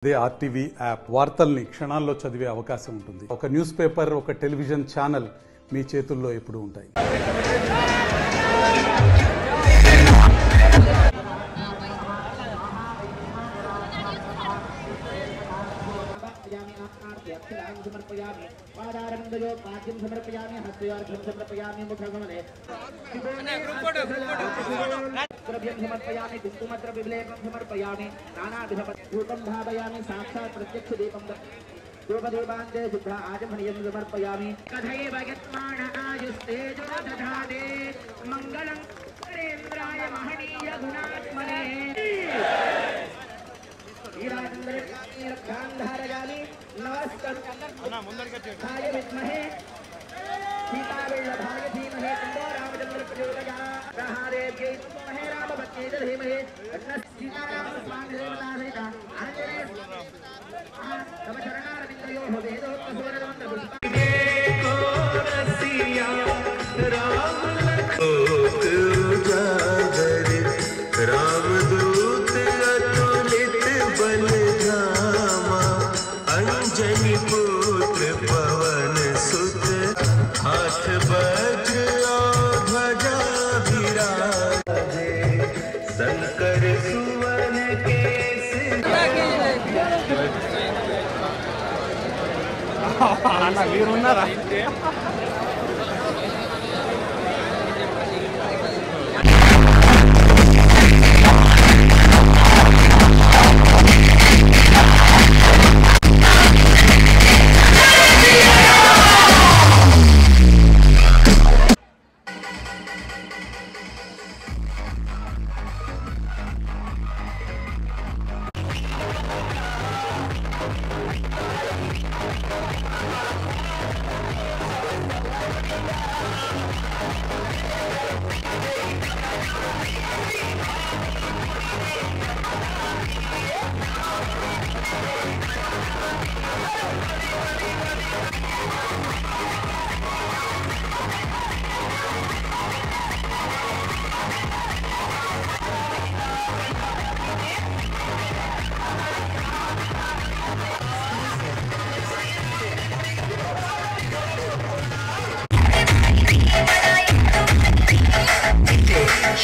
అదే RTV app వార్తల్ని క్షణాల్లో చదివే అవకాశం ఉంటుంది. ఒక న్యూస్ పేపర్, ఒక టెలివిజన్ ఛానల్ మీ చేతుల్లో ఎప్పుడూ ఉంటాయి. समर्पयामि पादारविन्दयो पाद्यं समर्पयामि हस्तयोर्घ्यं समर्पयामि मुखगमने द्रव्यं समर्पयामि कुङ्कुमद्रव्यलेपं समर्पयामि नानाविधूतं भावयामि साक्षात् प्रत्यक्षदीपं धूपदीपान्ते शुद्ध आचमनीयं समर्पयामि कथैव यत्माण आयुस्तेजो दधाते मङ्गलं सुरेन्द्राय महनीय गुणात्मने ధారయామి నమస్కారాయ విద్మహే సీతావల్లభాయ ధీమహి తన్నో రామచంద్ర ప్రచోదయాత్ మహాదేవ్యై విద్మహే రామభద్రే ధీమహి తన్నో సీతారామ స్వామి దేవతాసహిత ఆంజనేయ తమ చరణారవిందయోః వేదోక్తసూరమంత్ర పుష్పే కోరసియా రామ రామదూత అతులిత బలధామా अंजनी पुत्र पवन सुत हाथ वज्र ध्वजा विराजे शंकर सुवन केसरी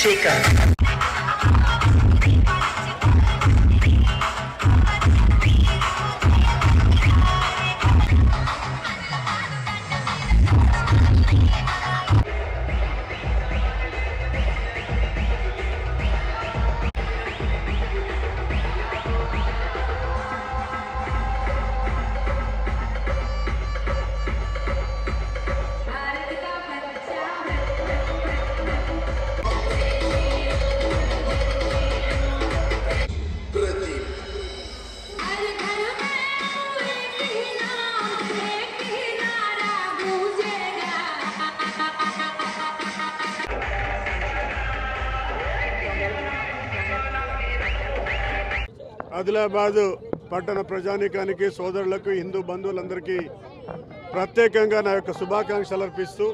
Shaker. ఆదిలాబాద్ పట్టణ ప్రజానీకానికి సోదరులకు హిందూ బంధువులందరికీ ప్రత్యేకంగా నా యొక్క శుభాకాంక్షలు అర్పిస్తూ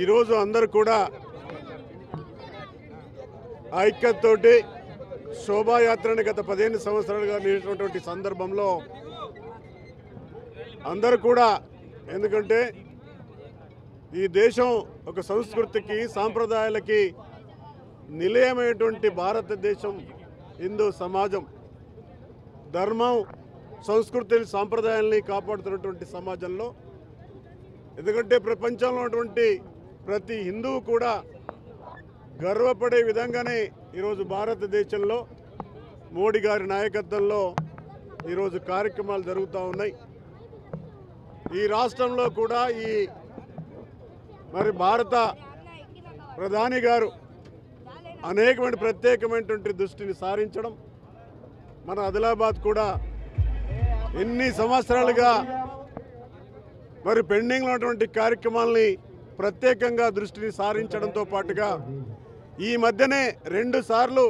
ఈరోజు అందరూ కూడా ఐక్యతతోటి శోభాయాత్రని గత 15 సంవత్సరాలుగా నిర్వహించినటువంటి సందర్భంలో అందరూ కూడా, ఎందుకంటే ఈ దేశం ఒక సంస్కృతికి సాంప్రదాయాలకి నిలయమైనటువంటి భారతదేశం హిందూ సమాజం ధర్మం సంస్కృతి సాంప్రదాయాల్ని కాపాడుతున్నటువంటి సమాజంలో, ఎందుకంటే ప్రపంచంలో ఉన్నటువంటి ప్రతి హిందువు కూడా గర్వపడే విధంగానే ఈరోజు భారతదేశంలో మోడీ గారి నాయకత్వంలో ఈరోజు కార్యక్రమాలు జరుగుతూ ఉన్నాయి. ఈ రాష్ట్రంలో కూడా ఈ భారత ప్రధాని గారు అనేకమైన ప్రత్యేకమైనటువంటి దృష్టిని సారించడం, మన ఆదిలాబాద్ కూడా ఎన్ని సంవత్సరాలుగా పెండింగ్లో ఉన్నటువంటి కార్యక్రమాలని ప్రత్యేకంగా దృష్టిని సారించడంతో పాటుగా ఈ మధ్యనే 2 సార్లు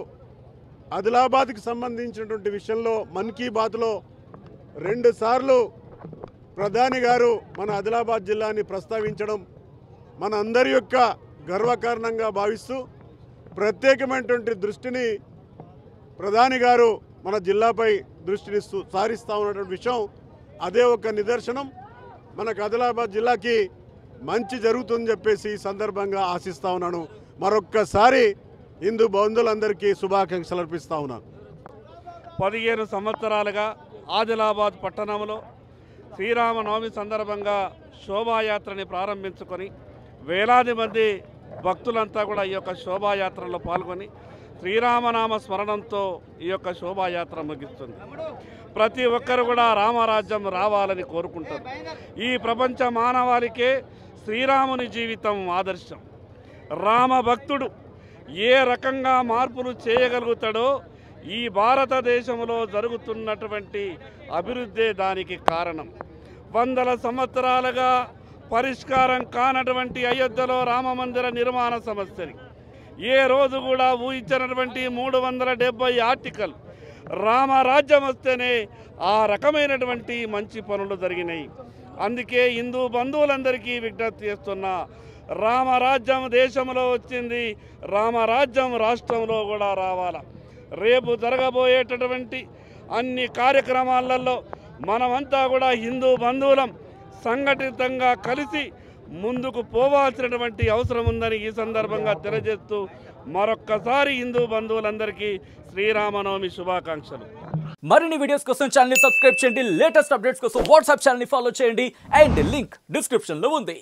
ఆదిలాబాద్కి సంబంధించినటువంటి విషయంలో మన్ కీ బాత్లో 2 సార్లు ప్రధాని గారు మన ఆదిలాబాద్ జిల్లాని ప్రస్తావించడం మన అందరి యొక్క గర్వకారణంగా భావిస్తూ ప్రత్యేకమైనటువంటి దృష్టిని ప్రధాని గారు మన జిల్లాపై దృష్టిని సారిస్తూ ఉన్నటువంటి విషయం అదే ఒక నిదర్శనం. మనకు ఆదిలాబాద్ జిల్లాకి మంచి జరుగుతుందని చెప్పేసి ఈ సందర్భంగా ఆశిస్తూ ఉన్నాను. మరొక్కసారి హిందూ బంధువులందరికీ శుభాకాంక్షలు అర్పిస్తూ ఉన్నాను. 15 సంవత్సరాలుగా ఆదిలాబాద్ పట్టణంలో శ్రీరామనవమి సందర్భంగా శోభాయాత్రని ప్రారంభించుకొని వేలాది మంది భక్తులంతా కూడా ఈ యొక్క శోభాయాత్రలో పాల్గొని శ్రీరామనామ స్మరణంతో ఈ యొక్క శోభాయాత్ర ముగిస్తుంది. ప్రతి ఒక్కరు కూడా రామరాజ్యం రావాలని కోరుకుంటారు. ఈ ప్రపంచ మానవాళికే శ్రీరాముని జీవితం ఆదర్శం. రామ భక్తుడు ఏ రకంగా మార్పులు చేయగలుగుతాడో ఈ భారతదేశంలో జరుగుతున్నటువంటి అభివృద్ధి దానికి కారణం. వందల సంవత్సరాలుగా పరిష్కారం కానటువంటి అయోధ్యలో రామమందిర నిర్మాణ సమస్యని ఏ రోజు కూడా ఊహించినటువంటి 370 ఆర్టికల్ రామరాజ్యం వస్తేనే ఆ రకమైనటువంటి మంచి పనులు జరిగినాయి. అందుకే హిందూ బంధువులందరికీ విజ్ఞప్తి చేస్తున్నా, రామరాజ్యం దేశంలో వచ్చింది, రామరాజ్యం రాష్ట్రంలో కూడా రావాలా. రేపు జరగబోయేటటువంటి అన్ని కార్యక్రమాలలో మనమంతా కూడా హిందూ బంధువులం సంఘటితంగా కలిసి ముందుకు పోవాల్సినటువంటి అవసరం ఉందని ఈ సందర్భంగా తెలియజేస్తూ మరొక్కసారి హిందూ బంధువులందరికీ శ్రీరామనవమి శుభాకాంక్షలు. మరిన్ని వీడియోస్ కోసం ఛానల్ ని సబ్స్క్రైబ్ చేయండి. లేటెస్ట్ అప్డేట్స్ కోసం వాట్సాప్ ఛానల్ ని ఫాలో చేయండి. అండ్ లింక్ డిస్క్రిప్షన్ లో ఉంది.